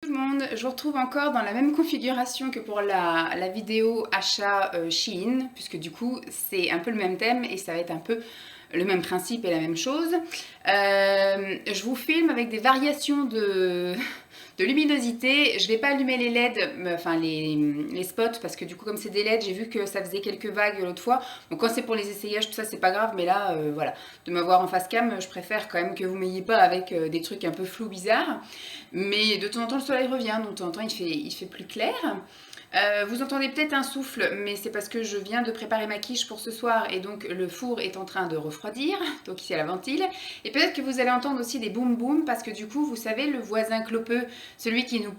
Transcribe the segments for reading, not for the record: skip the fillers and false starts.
Tout le monde, je vous retrouve encore dans la même configuration que pour la vidéo achat Shein, puisque du coup c'est un peu le même thème et ça va être un peu le même principe et la même chose. Je vous filme avec des variations de luminosité. Je vais pas allumer les LED, enfin les spots, parce que du coup comme c'est des LED, j'ai vu que ça faisait quelques vagues l'autre fois. Donc quand c'est pour les essayages, tout ça c'est pas grave, mais là voilà, de m'avoir en face cam, je préfère quand même que vous m'ayez pas avec des trucs un peu flous bizarres. Mais de temps en temps le soleil revient, donc de temps en temps il fait plus clair. Vous entendez peut-être un souffle, mais c'est parce que je viens de préparer ma quiche pour ce soir et donc le four est en train de refroidir, donc ici à la ventile. Et peut-être que vous allez entendre aussi des boum boum parce que du coup, vous savez, le voisin clopeux, celui qui nous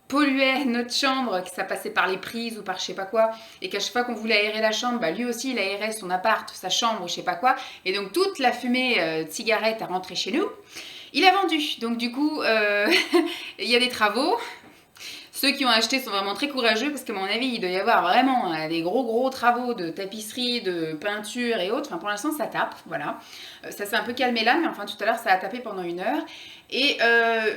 polluait notre chambre, que ça passait par les prises ou par je sais pas quoi, et qu'à chaque fois qu'on voulait aérer la chambre, bah lui aussi il aérait son appart, sa chambre ou je sais pas quoi, et donc toute la fumée de cigarette a rentré chez nous. Il a vendu, donc du coup il y a des travaux. Ceux qui ont acheté sont vraiment très courageux parce qu'à mon avis, il doit y avoir vraiment des gros travaux de tapisserie, de peinture et autres. Enfin, pour l'instant, ça tape, voilà. Ça s'est un peu calmé là, mais enfin, tout à l'heure, ça a tapé pendant 1 heure. Et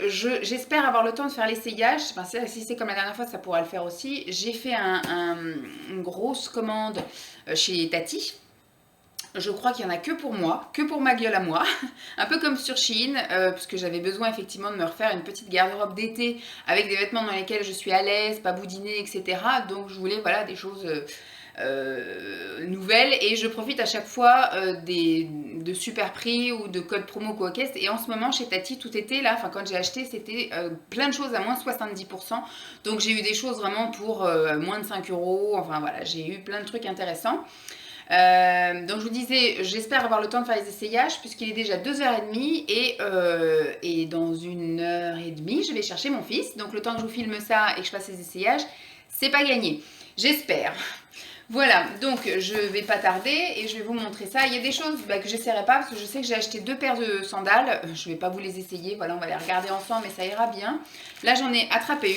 j'espère avoir le temps de faire l'essayage. Enfin, si c'est comme la dernière fois, ça pourra le faire aussi. J'ai fait une grosse commande chez Tati. Je crois qu'il n'y en a que pour moi, que pour ma gueule à moi, un peu comme sur Shein, puisque j'avais besoin effectivement de me refaire une petite garde-robe d'été avec des vêtements dans lesquels je suis à l'aise, pas boudinée, etc. Donc je voulais voilà des choses nouvelles et je profite à chaque fois de super prix ou de codes promo Coquest. Et en ce moment chez Tati tout était là, enfin quand j'ai acheté c'était plein de choses à moins 70%. Donc j'ai eu des choses vraiment pour moins de 5 euros, enfin voilà, j'ai eu plein de trucs intéressants. Donc je vous disais, j'espère avoir le temps de faire les essayages puisqu'il est déjà 2h30 et dans 1h30 je vais chercher mon fils. Donc le temps que je vous filme ça et que je fasse les essayages, c'est pas gagné. J'espère. Voilà, donc je vais pas tarder et je vais vous montrer ça. Il y a des choses que j'essaierai pas parce que je sais que j'ai acheté 2 paires de sandales. Je vais pas vous les essayer, voilà, on va les regarder ensemble mais ça ira bien. Là j'en ai attrapé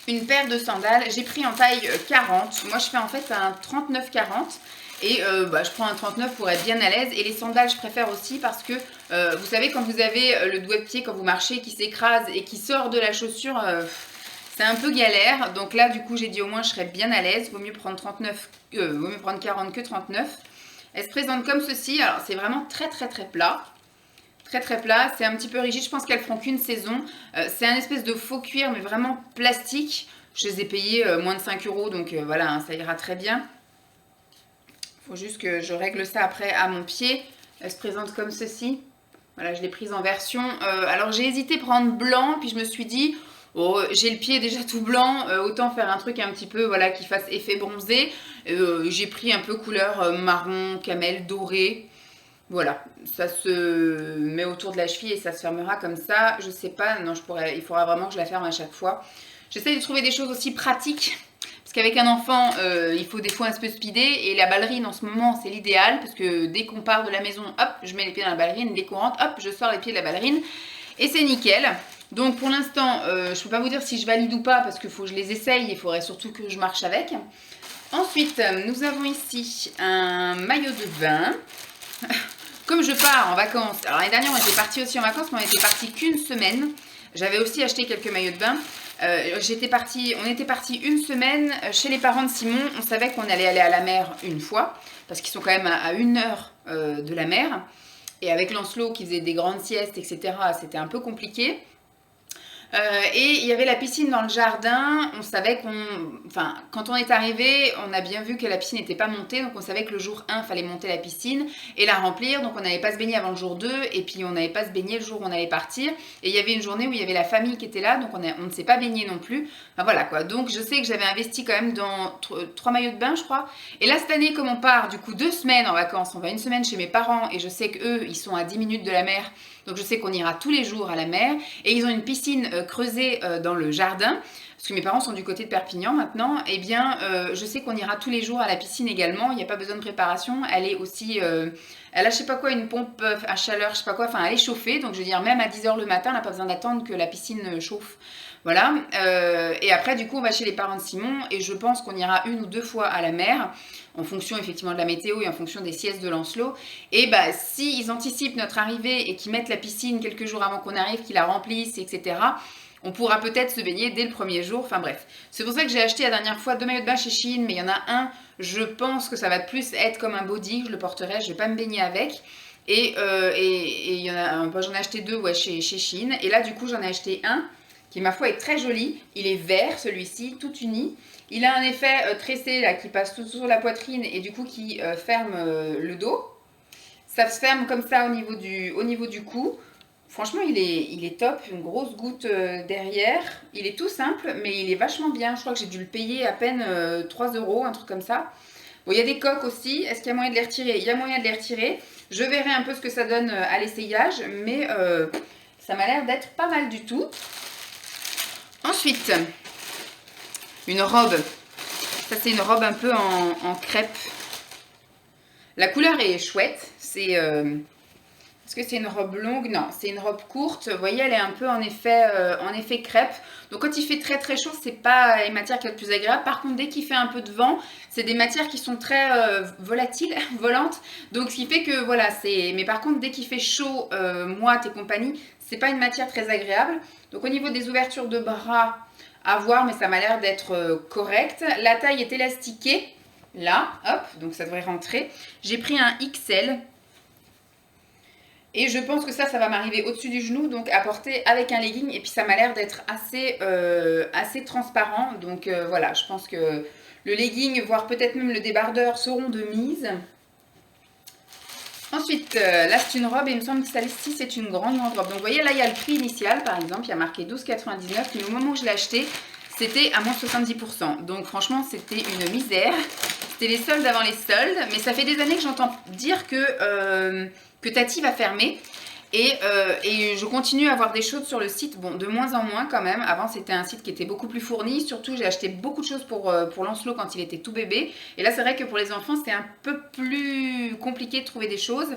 une paire de sandales. J'ai pris en taille 40. Moi, je fais en fait un 39-40. Et je prends un 39 pour être bien à l'aise. Et les sandales, je préfère aussi parce que, vous savez, quand vous avez le doigt de pied, quand vous marchez, qui s'écrase et qui sort de la chaussure, c'est un peu galère. Donc là, du coup, j'ai dit au moins, je serais bien à l'aise. Vaut mieux prendre 39, vaut mieux prendre 40 que 39. Elle se présente comme ceci. Alors, c'est vraiment très plat. Très plat, c'est un petit peu rigide, je pense qu'elles feront qu'une saison. C'est un espèce de faux cuir mais vraiment plastique. Je les ai payées moins de 5 euros donc voilà, hein, ça ira très bien. Il faut juste que je règle ça après à mon pied. Elle se présente comme ceci. Voilà, je l'ai prise en version. Alors j'ai hésité à prendre blanc, puis je me suis dit, oh, j'ai le pied déjà tout blanc, autant faire un truc un petit peu voilà, qui fasse effet bronzé. J'ai pris un peu couleur marron, camel, doré. Voilà, ça se met autour de la cheville et ça se fermera comme ça. Je sais pas, non, il faudra vraiment que je la ferme à chaque fois. J'essaie de trouver des choses aussi pratiques. Parce qu'avec un enfant, il faut des fois un peu speeder. Et la ballerine, en ce moment, c'est l'idéal. Parce que dès qu'on part de la maison, hop, je mets les pieds dans la ballerine. Dès qu'on rentre, hop, je sors les pieds de la ballerine. Et c'est nickel. Donc pour l'instant, je peux pas vous dire si je valide ou pas. Parce qu'il faut que je les essaye. Il faudrait surtout que je marche avec. Ensuite, nous avons ici un maillot de bain. Comme je pars en vacances, alors l'année dernière on était parti aussi en vacances, mais on était parti qu'une semaine. J'avais aussi acheté quelques maillots de bain. On était parti une semaine chez les parents de Simon. On savait qu'on allait aller à la mer une fois, parce qu'ils sont quand même à 1 heure de la mer. Et avec Lancelot qui faisait des grandes siestes, etc., c'était un peu compliqué. Et il y avait la piscine dans le jardin. On savait quand on est arrivé, on a bien vu que la piscine n'était pas montée. Donc on savait que le jour 1, il fallait monter la piscine et la remplir. Donc on n'allait pas se baigner avant le jour 2. Et puis on n'allait pas se baigner le jour où on allait partir. Et il y avait une journée où il y avait la famille qui était là. Donc on ne s'est pas baigné non plus. Enfin voilà quoi. Donc je sais que j'avais investi quand même dans 3 maillots de bain, je crois. Et là cette année, comme on part du coup 2 semaines en vacances, on va une semaine chez mes parents. Et je sais qu'eux, ils sont à 10 minutes de la mer. Donc je sais qu'on ira tous les jours à la mer. Et ils ont une piscine creusée dans le jardin. Parce que mes parents sont du côté de Perpignan maintenant. Eh bien, je sais qu'on ira tous les jours à la piscine également. Il n'y a pas besoin de préparation. Elle est aussi... elle a je sais pas quoi, une pompe à chaleur, je sais pas quoi. Enfin, elle est chauffée. Donc je veux dire, même à 10h le matin, on n'a pas besoin d'attendre que la piscine chauffe. Voilà. Et après, du coup, on va chez les parents de Simon. Et je pense qu'on ira 1 ou 2 fois à la mer. En fonction effectivement de la météo et en fonction des siestes de Lancelot. Et bah, s'ils anticipent notre arrivée et qu'ils mettent la piscine quelques jours avant qu'on arrive, qu'ils la remplissent, etc., on pourra peut-être se baigner dès le premier jour. Enfin bref, c'est pour ça que j'ai acheté la dernière fois 2 maillots de bain chez Shein, mais il y en a un, je pense que ça va plus être comme un body, je le porterai, je vais pas me baigner avec. Et il y en a, j'en ai acheté 2 ouais, chez Shein. Et là, du coup, j'en ai acheté un qui, ma foi, est très joli. Il est vert, celui-ci, tout uni. Il a un effet tressé là, qui passe tout sur la poitrine et du coup qui ferme le dos. Ça se ferme comme ça au niveau du cou. Franchement, il est top. Une grosse goutte derrière. Il est tout simple, mais il est vachement bien. Je crois que j'ai dû le payer à peine 3 €, un truc comme ça. Bon, il y a des coques aussi. Est-ce qu'il y a moyen de les retirer? Il y a moyen de les retirer. Je verrai un peu ce que ça donne à l'essayage, mais ça m'a l'air d'être pas mal du tout. Ensuite, une robe. Ça, c'est une robe un peu en crêpe. La couleur est chouette. C'est... Est-ce que c'est une robe longue? Non, c'est une robe courte. Vous voyez, elle est un peu en effet crêpe. Donc quand il fait très très chaud, c'est pas les matières qui sont les plus agréables. Par contre, dès qu'il fait un peu de vent, c'est des matières qui sont très volatiles, volantes. Donc ce qui fait que voilà, c'est... Mais par contre, dès qu'il fait chaud, moite et compagnie, c'est pas une matière très agréable. Donc au niveau des ouvertures de bras, à voir, mais ça m'a l'air d'être correct. La taille est élastiquée. Là, hop, donc ça devrait rentrer. J'ai pris un XL. Et je pense que ça va m'arriver au-dessus du genou, donc à porter avec un legging. Et puis ça m'a l'air d'être assez transparent. Donc voilà, je pense que le legging, voire peut-être même le débardeur seront de mise. Ensuite, là c'est une robe et il me semble que celle-ci c'est une grande robe. Donc vous voyez, là il y a le prix initial par exemple, il y a marqué 12,99. Mais au moment où je l'ai acheté, c'était à moins 70%. Donc franchement, c'était une misère. C'était les soldes avant les soldes. Mais ça fait des années que j'entends dire que Tati va fermer. Et je continue à avoir des choses sur le site, bon, de moins en moins quand même. Avant, c'était un site qui était beaucoup plus fourni. Surtout, j'ai acheté beaucoup de choses pour Lancelot quand il était tout bébé. Et là, c'est vrai que pour les enfants, c'est un peu plus compliqué de trouver des choses.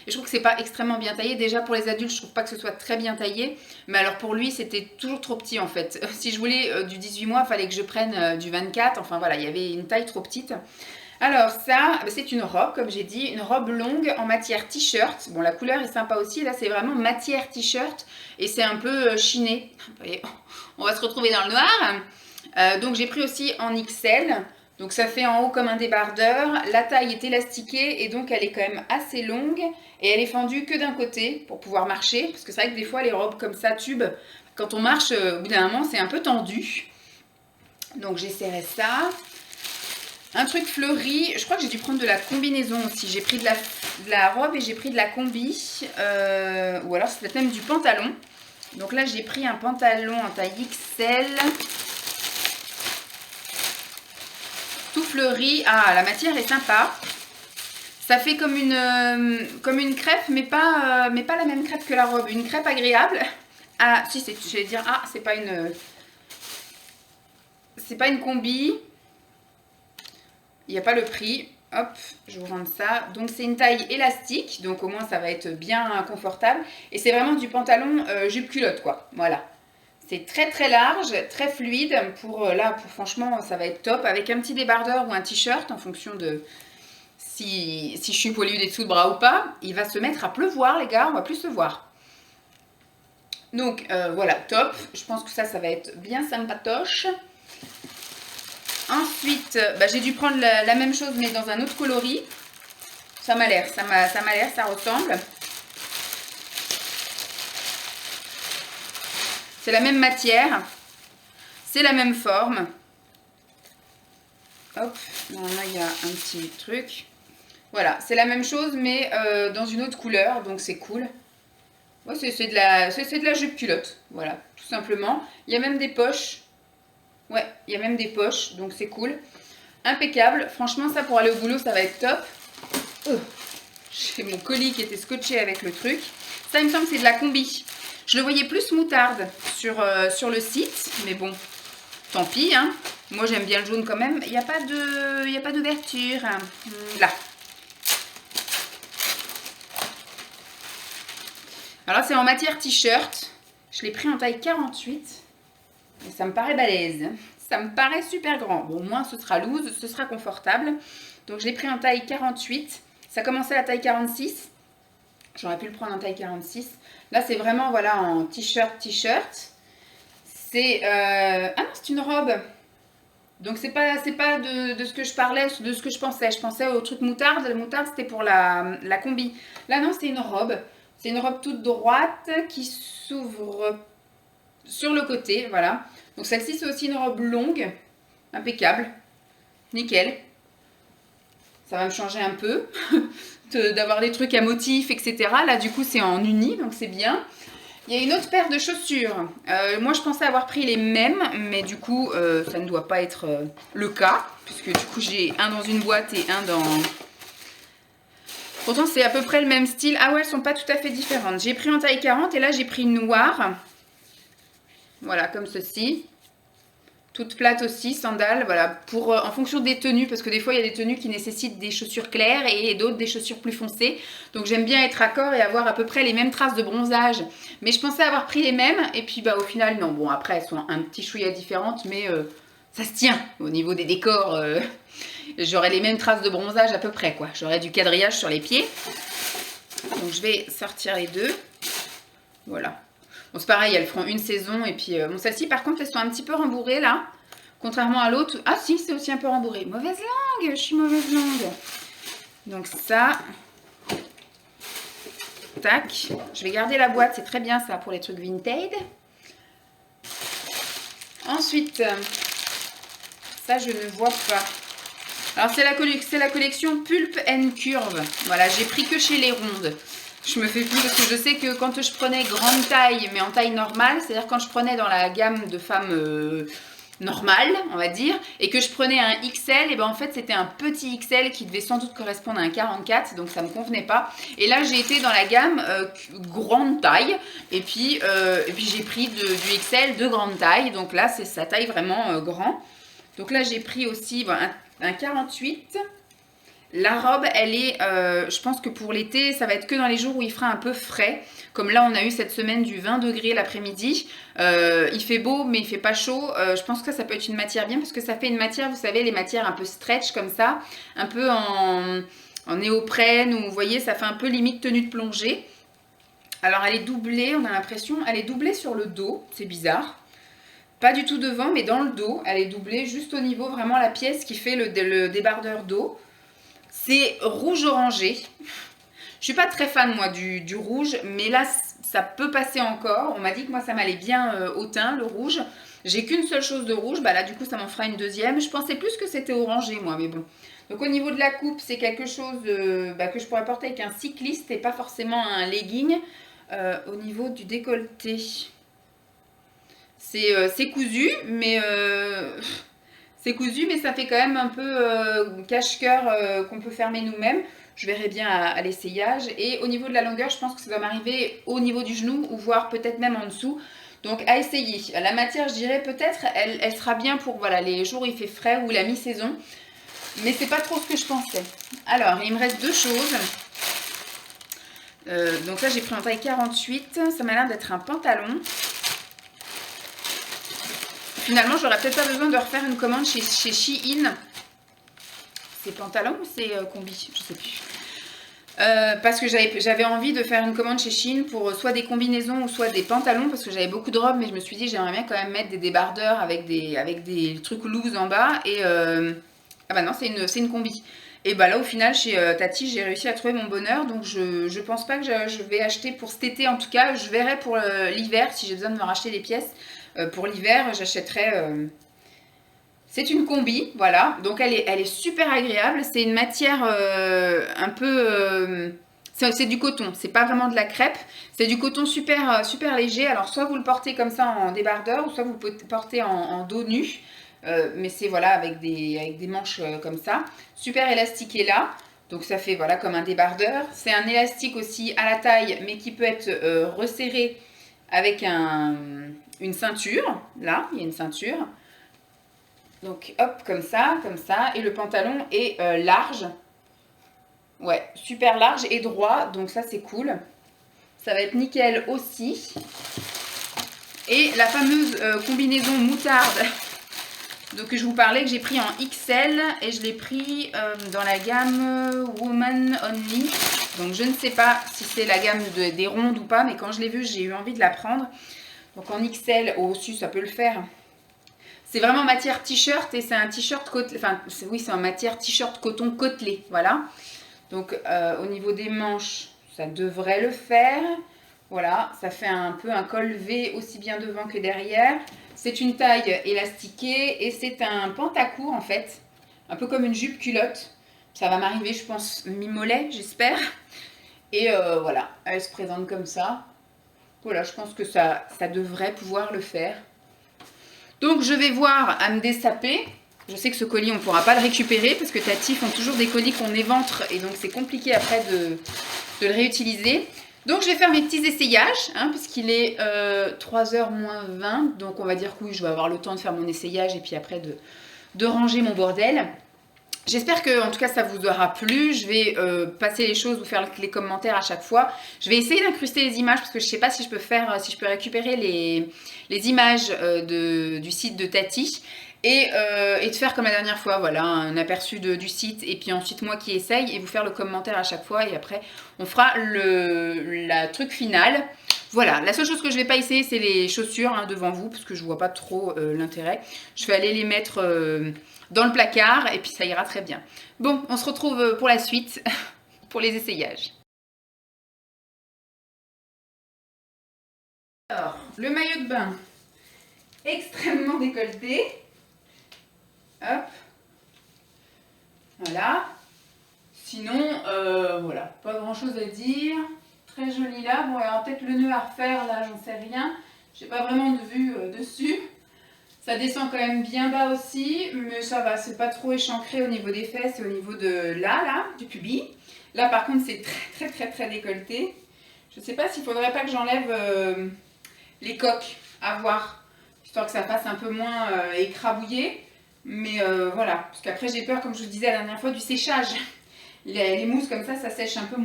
Et je trouve que c'est pas extrêmement bien taillé. Déjà, pour les adultes, je trouve pas que ce soit très bien taillé. Mais alors, pour lui, c'était toujours trop petit, en fait. Si je voulais du 18 mois, il fallait que je prenne du 24. Enfin, voilà, il y avait une taille trop petite. Alors ça, c'est une robe, comme j'ai dit, une robe longue en matière t-shirt. Bon, la couleur est sympa aussi. Là, c'est vraiment matière t-shirt et c'est un peu chiné. Vous voyez, on va se retrouver dans le noir. Donc, j'ai pris aussi en XL. Donc, ça fait en haut comme un débardeur. La taille est élastiquée et donc, elle est quand même assez longue. Et elle est fendue que d'un côté pour pouvoir marcher. Parce que c'est vrai que des fois, les robes comme ça, tube, quand on marche, au bout d'un moment, c'est un peu tendu. Donc, j'essaierai ça. Un truc fleuri, je crois que j'ai dû prendre de la combinaison aussi. J'ai pris de la robe et j'ai pris de la combi. Ou alors c'est peut-être même du pantalon. Donc là j'ai pris un pantalon en taille XL. Tout fleuri. Ah, la matière est sympa. Ça fait comme une crêpe, mais pas la même crêpe que la robe. Une crêpe agréable. Ah, si, j'allais dire, ah, c'est pas une combi. Il n'y a pas le prix. Hop, je vous rends ça. Donc, c'est une taille élastique. Donc, au moins, ça va être bien confortable. Et c'est vraiment du pantalon jupe-culotte, quoi. Voilà. C'est très, très large, très fluide. Franchement, ça va être top. Avec un petit débardeur ou un t-shirt, en fonction de si je suis poilue des dessous de bras ou pas. Il va se mettre à pleuvoir, les gars. On va plus se voir. Donc, voilà, top. Je pense que ça va être bien sympatoche. Ensuite, j'ai dû prendre la même chose mais dans un autre coloris. Ça m'a l'air, ça ressemble. C'est la même matière. C'est la même forme. Hop, là il y a un petit truc. Voilà, c'est la même chose mais dans une autre couleur, donc c'est cool. Ouais, c'est de la jupe culotte, voilà, tout simplement. Il y a même des poches. Ouais, il y a même des poches, donc c'est cool. Impeccable. Franchement, ça pour aller au boulot, ça va être top. J'ai mon colis qui était scotché avec le truc. Ça, il me semble que c'est de la combi. Je le voyais plus moutarde sur le site, mais bon, tant pis, hein. Moi, j'aime bien le jaune quand même. Il n'y a pas d'ouverture. Là. Alors, c'est en matière t-shirt. Je l'ai pris en taille 48. Et ça me paraît balèze. Ça me paraît super grand. Bon, au moins, ce sera loose, ce sera confortable. Donc, je l'ai pris en taille 48. Ça commençait à la taille 46. J'aurais pu le prendre en taille 46. Là, c'est vraiment, voilà, en t-shirt. C'est... Ah non, c'est une robe. Donc c'est pas de ce que je parlais, de ce que je pensais. Je pensais au truc moutarde. La moutarde, c'était pour la combi. Là, non, c'est une robe. C'est une robe toute droite qui s'ouvre sur le côté, voilà. Donc celle-ci, c'est aussi une robe longue, impeccable, nickel. Ça va me changer un peu d'avoir des trucs à motifs, etc. Là, du coup, c'est en uni, donc c'est bien. Il y a une autre paire de chaussures. Moi, je pensais avoir pris les mêmes, mais du coup, ça ne doit pas être le cas, puisque du coup, j'ai un dans une boîte et un dans... Pourtant, c'est à peu près le même style. Ah ouais, elles sont pas tout à fait différentes. J'ai pris en taille 40 et là, j'ai pris noir. Voilà, comme ceci. Toute plate aussi, sandales, voilà, pour, en fonction des tenues, parce que des fois il y a des tenues qui nécessitent des chaussures claires et d'autres des chaussures plus foncées. Donc j'aime bien être raccord et avoir à peu près les mêmes traces de bronzage. Mais je pensais avoir pris les mêmes, et puis bah au final non. Bon, après elles sont un petit chouïa différentes, mais ça se tient. Au niveau des décors, j'aurai les mêmes traces de bronzage à peu près, quoi. J'aurai du quadrillage sur les pieds. Donc je vais sortir les deux. Voilà. Bon, c'est pareil, elles feront une saison. Et puis, bon, celles-ci, par contre, elles sont un petit peu rembourrées, là. Contrairement à l'autre. Ah, si, c'est aussi un peu rembourré. Mauvaise langue, je suis mauvaise langue. Donc, ça. Tac. Je vais garder la boîte, c'est très bien, ça, pour les trucs vintage. Ensuite, ça, je ne vois pas. Alors, c'est la collection Pulp and Curve. Voilà, j'ai pris que chez les rondes. Je me fais plus parce que je sais que quand je prenais grande taille, mais en taille normale, c'est-à-dire quand je prenais dans la gamme de femmes normales, on va dire, et que je prenais un XL, et ben en fait c'était un petit XL qui devait sans doute correspondre à un 44, donc ça me convenait pas. Et là j'ai été dans la gamme grande taille, et puis j'ai pris du XL de grande taille, donc là c'est sa taille vraiment grand. Donc là j'ai pris aussi bon, un 48. La robe, elle est, je pense que pour l'été, ça va être que dans les jours où il fera un peu frais. Comme là, on a eu cette semaine du 20 degrés l'après-midi. Il fait beau, mais il fait pas chaud. Je pense que ça peut être une matière bien parce que ça fait une matière, vous savez, les matières un peu stretch comme ça. Un peu en néoprène ou vous voyez, ça fait un peu limite tenue de plongée. Alors, elle est doublée, on a l'impression. Elle est doublée sur le dos, c'est bizarre. Pas du tout devant, mais dans le dos. Elle est doublée juste au niveau, vraiment la pièce qui fait le débardeur dos. C'est rouge orangé. Je suis pas très fan moi du rouge, mais là ça peut passer encore. On m'a dit que moi ça m'allait bien au teint, le rouge. J'ai qu'une seule chose de rouge, bah là du coup ça m'en fera une deuxième. Je pensais plus que c'était orangé moi, mais bon. Donc au niveau de la coupe, c'est quelque chose que je pourrais porter avec un cycliste et pas forcément un legging. Au niveau du décolleté, c'est cousu, mais... c'est cousu, mais ça fait quand même un peu cache-cœur qu'on peut fermer nous-mêmes. Je verrai bien à l'essayage. Et au niveau de la longueur, je pense que ça doit m'arriver au niveau du genou, ou voire peut-être même en dessous. Donc à essayer. La matière, je dirais peut-être, elle sera bien pour voilà, les jours où il fait frais ou la mi-saison. Mais c'est pas trop ce que je pensais. Alors, il me reste deux choses. Donc là, j'ai pris en taille 48. Ça m'a l'air d'être un pantalon. Finalement, j'aurais peut-être pas besoin de refaire une commande chez Shein. C'est pantalon ou c'est combi? Je sais plus. Parce que j'avais envie de faire une commande chez Shein pour soit des combinaisons ou soit des pantalons parce que j'avais beaucoup de robes, mais je me suis dit j'aimerais bien quand même mettre des débardeurs avec des trucs loose en bas. Et ah bah non, c'est une combi. Et bah là au final chez Tati j'ai réussi à trouver mon bonheur, donc je pense pas que je vais acheter pour cet été en tout cas. Je verrai pour l'hiver si j'ai besoin de me racheter des pièces. Pour l'hiver j'achèterai... C'est une combi, voilà. Donc elle est super agréable. C'est une matière un peu... c'est du coton, c'est pas vraiment de la crêpe. C'est du coton super, super léger. Alors soit vous le portez comme ça en débardeur, ou soit vous le portez en dos nu. Mais c'est voilà avec des manches comme ça. Super élastiqué là. Donc ça fait voilà comme un débardeur. C'est un élastique aussi à la taille, mais qui peut être resserré avec une ceinture. Là, il y a une ceinture. Donc hop, comme ça, et le pantalon est large. Ouais, super large et droit, donc ça c'est cool. Ça va être nickel aussi. Et la fameuse combinaison moutarde donc, je vous parlais que j'ai pris en XL et je l'ai pris dans la gamme Woman Only. Donc je ne sais pas si c'est la gamme des rondes ou pas, mais quand je l'ai vue, j'ai eu envie de la prendre. Donc en XL, au-dessus, ça peut le faire. C'est vraiment matière t-shirt et c'est un t-shirt côtelé. Enfin, oui, c'est en matière t-shirt coton côtelé. Voilà. Donc au niveau des manches, ça devrait le faire. Voilà, ça fait un peu un col V aussi bien devant que derrière. C'est une taille élastiquée et c'est un pantacourt en fait. Un peu comme une jupe culotte. Ça va m'arriver, je pense, mi-mollet, j'espère. Et voilà, elle se présente comme ça. Voilà, je pense que ça devrait pouvoir le faire. Donc je vais voir à me dessaper. Je sais que ce colis, on ne pourra pas le récupérer parce que Tati font toujours des colis qu'on éventre et donc c'est compliqué après de le réutiliser. Donc je vais faire mes petits essayages, hein, puisqu'il est 3h moins 20. Donc on va dire que oui, je vais avoir le temps de faire mon essayage et puis après de ranger mon bordel. J'espère que en tout cas ça vous aura plu. Je vais passer les choses, vous faire les commentaires à chaque fois. Je vais essayer d'incruster les images parce que je ne sais pas si je peux faire, si je peux récupérer les images du site de Tati et de faire comme la dernière fois, voilà, un aperçu du site et puis ensuite moi qui essaye et vous faire le commentaire à chaque fois et après on fera la truc final. Voilà, la seule chose que je ne vais pas essayer, c'est les chaussures hein, devant vous, parce que je ne vois pas trop l'intérêt. Je vais aller les mettre dans le placard, et puis ça ira très bien. Bon, on se retrouve pour la suite, pour les essayages. Alors, le maillot de bain, extrêmement décolleté. Hop. Voilà. Sinon, voilà, pas grand-chose à dire. Très joli là. Bon, il y aura peut-être le nœud à refaire là, j'en sais rien. J'ai pas vraiment de vue dessus. Ça descend quand même bien bas aussi, mais ça va, c'est pas trop échancré au niveau des fesses et au niveau de là, du pubis. Là par contre c'est très décolleté. Je sais pas s'il faudrait pas que j'enlève les coques, à voir, histoire que ça fasse un peu moins écrabouillé. Mais voilà, parce qu'après j'ai peur, comme je vous disais la dernière fois, du séchage. Les mousses comme ça sèche un peu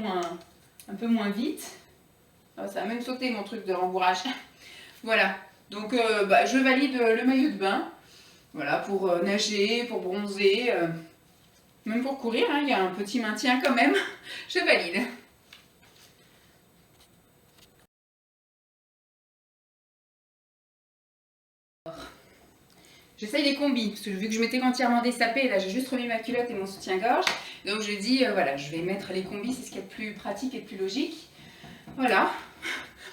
moins vite. Oh, ça a même sauté mon truc de rembourrage. Voilà, donc je valide le maillot de bain. Voilà, pour nager, pour bronzer, même pour courir, hein, il y a un petit maintien quand même. Je valide. J'essaye les combis, parce que vu que je m'étais entièrement dessapée, là j'ai juste remis ma culotte et mon soutien-gorge. Donc je dis, voilà, je vais mettre les combis, c'est ce qui est le plus pratique et le plus logique. Voilà.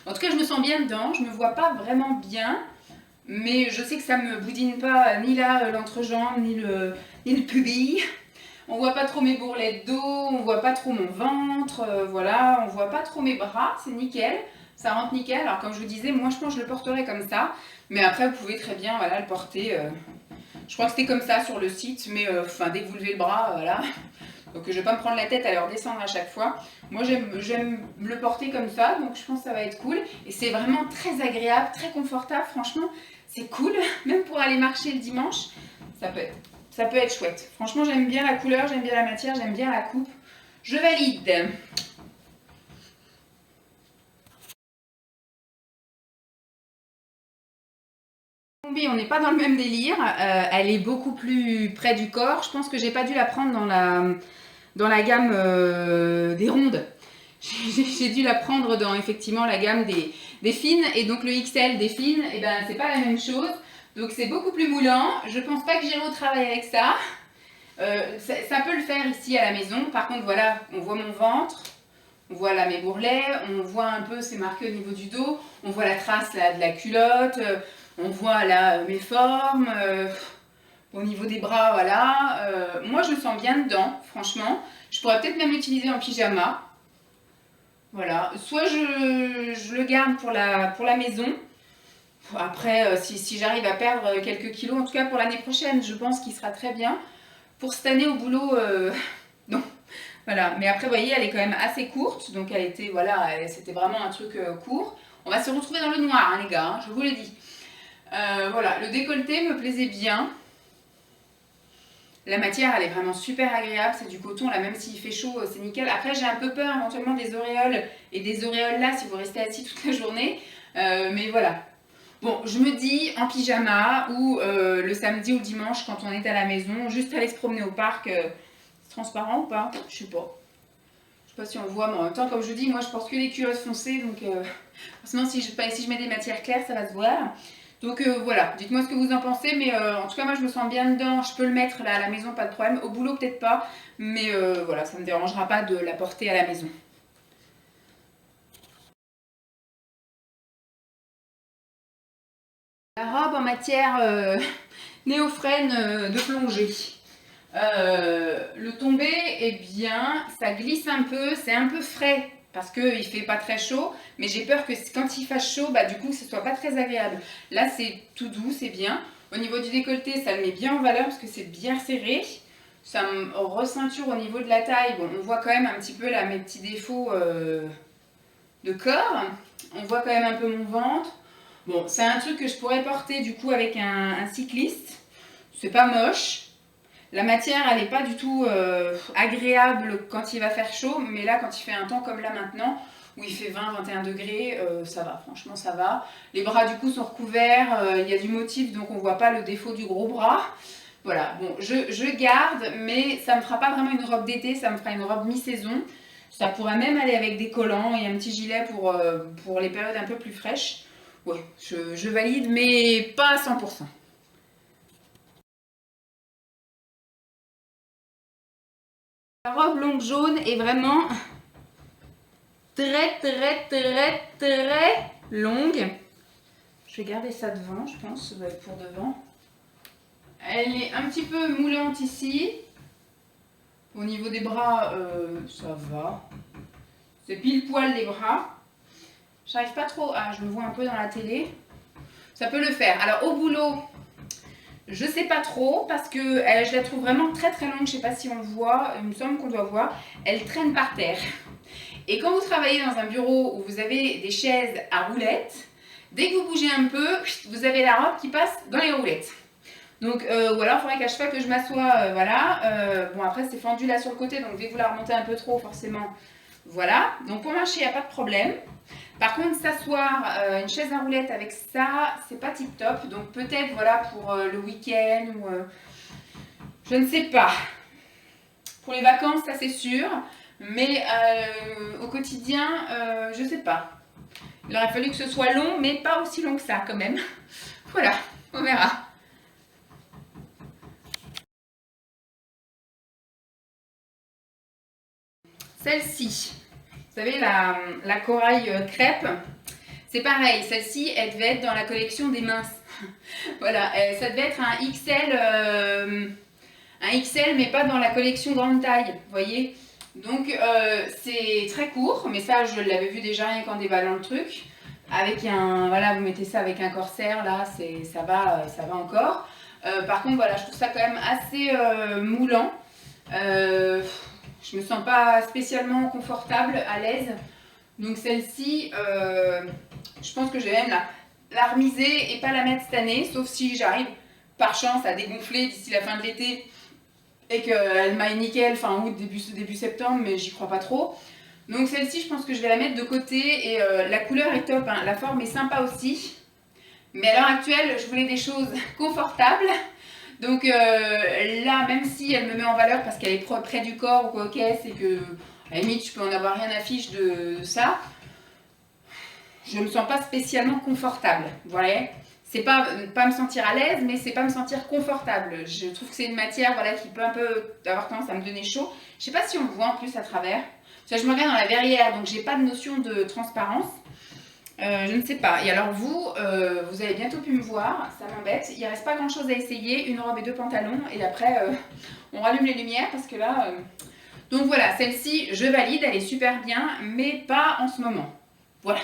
En tout cas, je me sens bien dedans, je me vois pas vraiment bien, mais je sais que ça me boudine pas ni là l'entrejambe, ni le pubis. On voit pas trop mes bourrelets de dos, on voit pas trop mon ventre, voilà, on voit pas trop mes bras, c'est nickel, ça rentre nickel. Alors comme je vous disais, moi je pense que je le porterai comme ça, mais après vous pouvez très bien voilà, le porter, je crois que c'était comme ça sur le site, mais enfin dès que vous levez le bras, voilà. Donc je vais pas me prendre la tête à le redescendre à chaque fois. Moi j'aime le porter comme ça, donc je pense que ça va être cool. Et c'est vraiment très agréable, très confortable, franchement c'est cool. Même pour aller marcher le dimanche, ça peut être chouette. Franchement j'aime bien la couleur, j'aime bien la matière, j'aime bien la coupe. Je valide. On n'est pas dans le même délire, elle est beaucoup plus près du corps. Je pense que j'ai pas dû la prendre dans la gamme des rondes. J'ai dû la prendre dans effectivement la gamme des fines, et donc le XL des fines, et ben c'est pas la même chose. Donc c'est beaucoup plus moulant. Je pense pas que j'irai au travail avec ça. Ça peut le faire ici à la maison. Par contre voilà, on voit mon ventre, on voit là mes bourrelets, on voit un peu, c'est marqué au niveau du dos, on voit la trace là de la culotte, on voit là mes formes, au niveau des bras, voilà. Moi je me sens bien dedans, franchement. Je pourrais peut-être même l'utiliser en pyjama. Voilà, soit je le garde pour la maison. Après, si j'arrive à perdre quelques kilos, en tout cas pour l'année prochaine, je pense qu'il sera très bien. Pour cette année au boulot, non. Voilà, mais après, vous voyez, elle est quand même assez courte. Donc, elle était, voilà, c'était vraiment un truc court. On va se retrouver dans le noir, hein, les gars, hein, je vous le dis. Voilà, le décolleté me plaisait bien. La matière, elle est vraiment super agréable. C'est du coton, là, même s'il fait chaud, c'est nickel. Après, j'ai un peu peur éventuellement des auréoles et des auréoles là si vous restez assis toute la journée. Mais voilà. Bon, je me dis en pyjama ou le samedi ou le dimanche quand on est à la maison, juste aller se promener au parc. C'est transparent ou pas? Je sais pas. sais pas si on voit, mais en même temps, comme je vous dis, moi je porte que les culottes foncées, donc sinon si je mets des matières claires, ça va se voir. Donc voilà, dites-moi ce que vous en pensez, mais en tout cas moi je me sens bien dedans, je peux le mettre là à la maison, pas de problème, au boulot peut-être pas, mais voilà, ça ne me dérangera pas de la porter à la maison. La robe en matière néophrène de plongée. Le tombé, eh bien, ça glisse un peu, c'est un peu frais parce qu'il fait pas très chaud, mais j'ai peur que quand il fasse chaud, bah, du coup, ce soit pas très agréable. Là, c'est tout doux, c'est bien. Au niveau du décolleté, ça le met bien en valeur parce que c'est bien serré. Ça me receinture au niveau de la taille. Bon, on voit quand même un petit peu là mes petits défauts de corps. On voit quand même un peu mon ventre. Bon, c'est un truc que je pourrais porter du coup avec un cycliste. C'est pas moche. La matière, elle n'est pas du tout agréable quand il va faire chaud, mais là, quand il fait un temps comme là maintenant, où il fait 20-21 degrés, ça va, franchement, ça va. Les bras, du coup, sont recouverts, il y a du motif, donc on ne voit pas le défaut du gros bras. Voilà, bon, je garde, mais ça ne me fera pas vraiment une robe d'été, ça me fera une robe mi-saison. Ça pourrait même aller avec des collants et un petit gilet pour les périodes un peu plus fraîches. Ouais, je valide, mais pas à 100%. La robe longue jaune est vraiment très longue. Je vais garder ça devant, je pense, ça va être pour devant. Elle est un petit peu moulante ici. Au niveau des bras, ça va. C'est pile poil les bras. J'arrive pas trop. Ah, je me vois un peu dans la télé. Ça peut le faire. Alors au boulot, je sais pas trop parce que je la trouve vraiment très longue. Je sais pas si on voit. Il me semble qu'on doit voir. Elle traîne par terre. Et quand vous travaillez dans un bureau où vous avez des chaises à roulettes, dès que vous bougez un peu, vous avez la robe qui passe dans les roulettes. Donc, ou alors il faudrait qu'à chaque fois que je m'assois, voilà. Bon, après c'est fendu là sur le côté, donc dès que vous la remontez un peu trop, forcément, voilà. Donc pour marcher, il n'y a pas de problème. Par contre, s'asseoir une chaise à roulettes avec ça, c'est pas tip top. Donc peut-être, voilà, pour le week-end ou je ne sais pas. Pour les vacances, ça c'est sûr. Mais au quotidien, je sais pas. Il aurait fallu que ce soit long, mais pas aussi long que ça quand même. Voilà, on verra. Celle-ci, vous savez, la corail crêpe, c'est pareil. Celle-ci, elle devait être dans la collection des minces. Voilà, ça devait être un XL, mais pas dans la collection grande taille, vous voyez. Donc c'est très court, mais ça je l'avais vu déjà rien qu'en déballant le truc. Avec voilà, vous mettez ça avec un corsaire, là, ça va encore. Par contre, voilà, je trouve ça quand même assez moulant. Je me sens pas spécialement confortable, à l'aise. Donc celle-ci, je pense que je vais même la remiser et pas la mettre cette année, sauf si j'arrive par chance à dégonfler d'ici la fin de l'été et qu'elle m'aille nickel fin août, début septembre, mais j'y crois pas trop. Donc celle-ci, je pense que je vais la mettre de côté et la couleur est top, hein. La forme est sympa aussi. Mais à l'heure actuelle, je voulais des choses confortables. Donc là, même si elle me met en valeur parce qu'elle est près du corps ou quoi, ok, c'est que à la limite, je peux en avoir rien à fiche de ça. Je ne me sens pas spécialement confortable. Voilà. C'est pas me sentir à l'aise, mais c'est pas me sentir confortable. Je trouve que c'est une matière, voilà, qui peut un peu avoir tendance à me donner chaud. Je sais pas si on le voit en plus à travers. Parce que je me regarde dans la verrière, donc j'ai pas de notion de transparence. Je ne sais pas. Et alors vous avez bientôt pu me voir, ça m'embête. Il ne reste pas grand chose à essayer, une robe et 2 pantalons. Et après, on rallume les lumières parce que là... Donc voilà, celle-ci, je valide, elle est super bien, mais pas en ce moment. Voilà.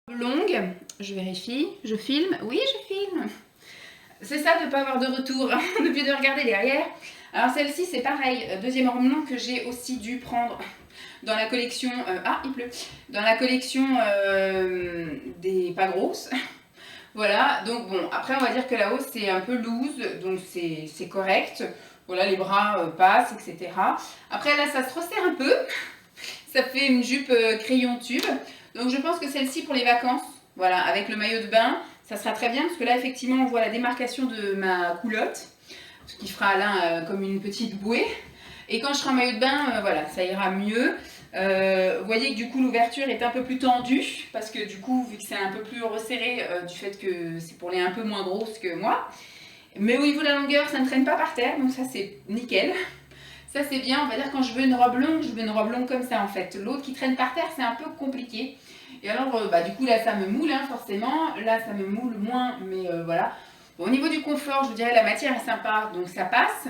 Longue, je vérifie, je filme. Oui, je filme. C'est ça de ne pas avoir de retour, de plus de regarder derrière. Alors celle-ci, c'est pareil, deuxième ornement que j'ai aussi dû prendre dans la collection... ah, il pleut. Dans la collection des pas grosses. Voilà, donc bon, après on va dire que la hausse c'est un peu loose, donc c'est correct. Voilà, les bras passent, etc. Après là, ça se resserre un peu. Ça fait une jupe crayon tube. Donc je pense que celle-ci pour les vacances, voilà, avec le maillot de bain, ça sera très bien parce que là effectivement on voit la démarcation de ma coulotte. ce qui fera là comme une petite bouée. Et quand je serai en maillot de bain, voilà, ça ira mieux. Vous voyez que du coup l'ouverture est un peu plus tendue parce que du coup vu que c'est un peu plus resserré du fait que c'est pour les un peu moins grosses que moi, mais au niveau de la longueur ça ne traîne pas par terre, donc ça c'est nickel. Ça c'est bien, on va dire quand je veux une robe longue, je veux une robe longue comme ça en fait. L'autre qui traîne par terre c'est un peu compliqué. Et alors du coup là ça me moule hein, forcément, là ça me moule moins, mais voilà. Bon, au niveau du confort je vous dirais la matière est sympa donc ça passe.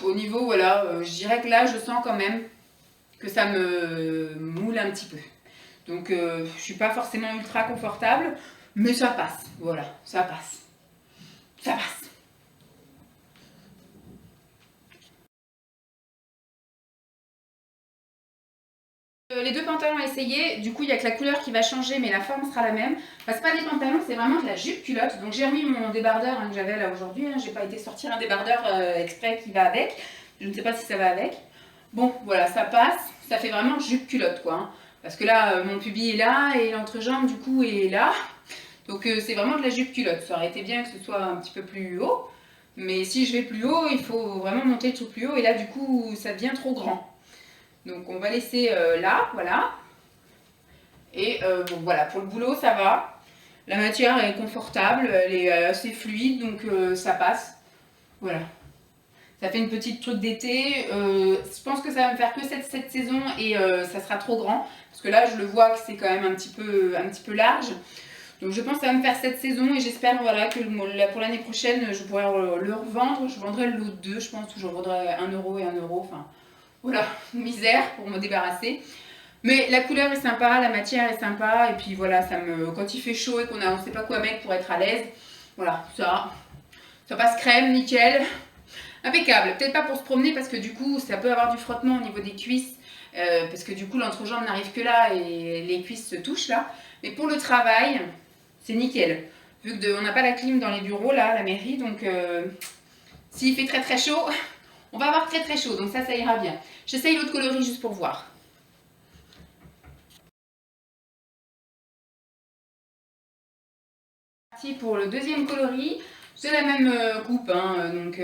Au niveau voilà, je dirais que là je sens quand même que ça me moule un petit peu. Donc je suis pas forcément ultra confortable, mais ça passe, voilà, ça passe. Ça passe. Les deux pantalons à essayer, du coup il n'y a que la couleur qui va changer mais la forme sera la même. Enfin, c'est pas des pantalons, c'est vraiment de la jupe culotte. Donc j'ai remis mon débardeur hein, que j'avais là aujourd'hui, hein. J'ai pas été sortir un débardeur exprès qui va avec. Je ne sais pas si ça va avec. Bon voilà, ça passe, ça fait vraiment jupe culotte quoi. Hein. Parce que là mon pubis est là et l'entrejambe du coup est là. Donc c'est vraiment de la jupe culotte. Ça aurait été bien que ce soit un petit peu plus haut. Mais si je vais plus haut, il faut vraiment monter le tout plus haut et là du coup ça devient trop grand. Donc on va laisser là, voilà. Et bon voilà, pour le boulot ça va. La matière est confortable, elle est assez fluide, donc ça passe. Voilà. Ça fait une petite truc d'été. Je pense que ça va me faire que cette saison et ça sera trop grand. Parce que là je le vois que c'est quand même un petit peu large. Donc je pense que ça va me faire cette saison et j'espère voilà, que pour l'année prochaine je pourrai le revendre. Je vendrai le lot 2 je pense, où je vendrai 1 euro et 1 euro. Enfin, voilà, misère pour me débarrasser. Mais la couleur est sympa, la matière est sympa, et puis voilà, quand il fait chaud et qu'on a on sait pas quoi mettre pour être à l'aise, voilà, ça passe crème, nickel, impeccable. Peut-être pas pour se promener parce que du coup, ça peut avoir du frottement au niveau des cuisses, parce que du coup, l'entrejambe n'arrive que là et les cuisses se touchent là. Mais pour le travail, c'est nickel. Vu qu'on n'a pas la clim dans les bureaux là, à la mairie, donc s'il fait très très chaud, on va avoir très très chaud, donc ça ira bien. J'essaye l'autre coloris juste pour voir. Parti pour le deuxième coloris, c'est la même coupe, hein, donc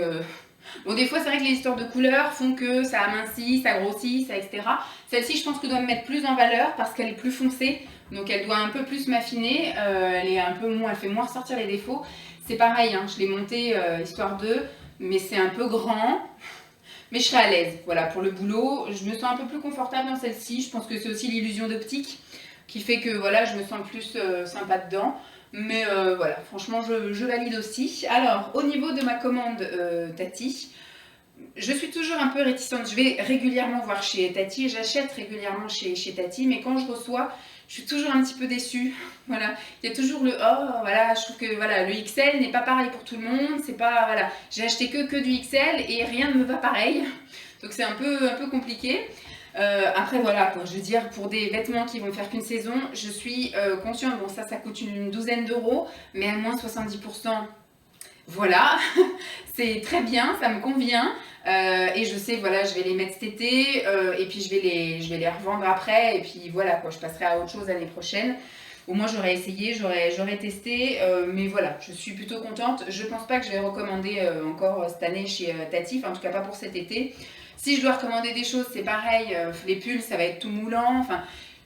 bon des fois c'est vrai que les histoires de couleurs font que ça amincit, ça grossit, ça etc. Celle-ci je pense que je dois me mettre plus en valeur parce qu'elle est plus foncée, donc elle doit un peu plus m'affiner, elle est un peu moins, elle fait moins ressortir les défauts. C'est pareil, hein, je l'ai montée histoire de, mais c'est un peu grand. Mais je serai à l'aise, voilà, pour le boulot. Je me sens un peu plus confortable dans celle-ci. Je pense que c'est aussi l'illusion d'optique qui fait que voilà, je me sens plus sympa dedans. Mais voilà, franchement, je valide aussi. Alors, au niveau de ma commande Tati, je suis toujours un peu réticente. Je vais régulièrement voir chez Tati. J'achète régulièrement chez Tati. Mais quand je reçois, je suis toujours un petit peu déçue. Voilà, il y a toujours le oh, voilà, je trouve que voilà, le XL n'est pas pareil pour tout le monde. C'est pas, voilà, j'ai acheté que du XL et rien ne me va pareil. Donc c'est un peu compliqué. Après voilà, quoi, je veux dire, pour des vêtements qui vont faire qu'une saison, je suis consciente, bon ça coûte une douzaine d'euros, mais à moins 70%, voilà, c'est très bien, ça me convient. Et je sais, voilà, je vais les mettre cet été, et puis je vais les revendre après, et puis voilà, quoi, je passerai à autre chose l'année prochaine. Au moins j'aurais essayé, j'aurais testé, mais voilà, je suis plutôt contente. Je pense pas que je vais recommander encore cette année chez Tati, enfin en tout cas pas pour cet été. Si je dois recommander des choses, c'est pareil, les pulls ça va être tout moulant, enfin...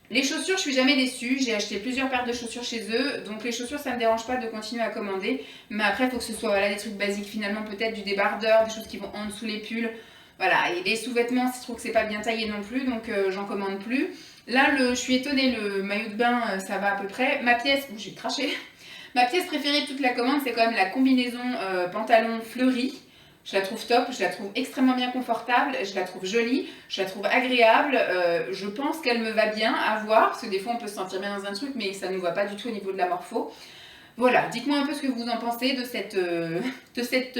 Les chaussures, je suis jamais déçue. J'ai acheté plusieurs paires de chaussures chez eux. Donc les chaussures, ça me dérange pas de continuer à commander. Mais après, il faut que ce soit voilà, des trucs basiques finalement, peut-être du débardeur, des choses qui vont en dessous les pulls. Voilà, et les sous-vêtements, je trouve que c'est pas bien taillé non plus, donc j'en commande plus. Là, je suis étonnée, le maillot de bain, ça va à peu près. Ma pièce, j'ai craché. Ma pièce préférée de toute la commande, c'est quand même la combinaison pantalon fleuri. Je la trouve top, je la trouve extrêmement bien confortable, je la trouve jolie, je la trouve agréable. Je pense qu'elle me va bien à voir, parce que des fois on peut se sentir bien dans un truc, mais ça ne nous va pas du tout au niveau de la morpho. Voilà, dites-moi un peu ce que vous en pensez de cette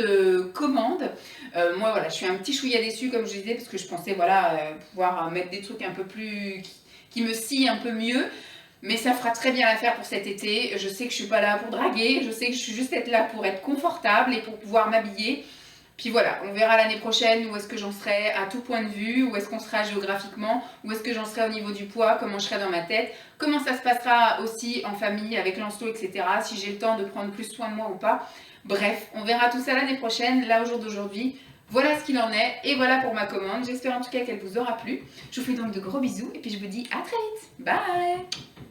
commande. Moi voilà, je suis un petit chouïa déçue comme je disais, parce que je pensais voilà, pouvoir mettre des trucs un peu plus... qui me scient un peu mieux. Mais ça fera très bien l'affaire pour cet été. Je sais que je suis pas là pour draguer, je sais que je suis juste là pour être confortable et pour pouvoir m'habiller. Puis voilà, on verra l'année prochaine où est-ce que j'en serai à tout point de vue, où est-ce qu'on sera géographiquement, où est-ce que j'en serai au niveau du poids, comment je serai dans ma tête, comment ça se passera aussi en famille avec Lancelot, etc. Si j'ai le temps de prendre plus soin de moi ou pas. Bref, on verra tout ça l'année prochaine, là au jour d'aujourd'hui. Voilà ce qu'il en est et voilà pour ma commande. J'espère en tout cas qu'elle vous aura plu. Je vous fais donc de gros bisous et puis je vous dis à très vite. Bye!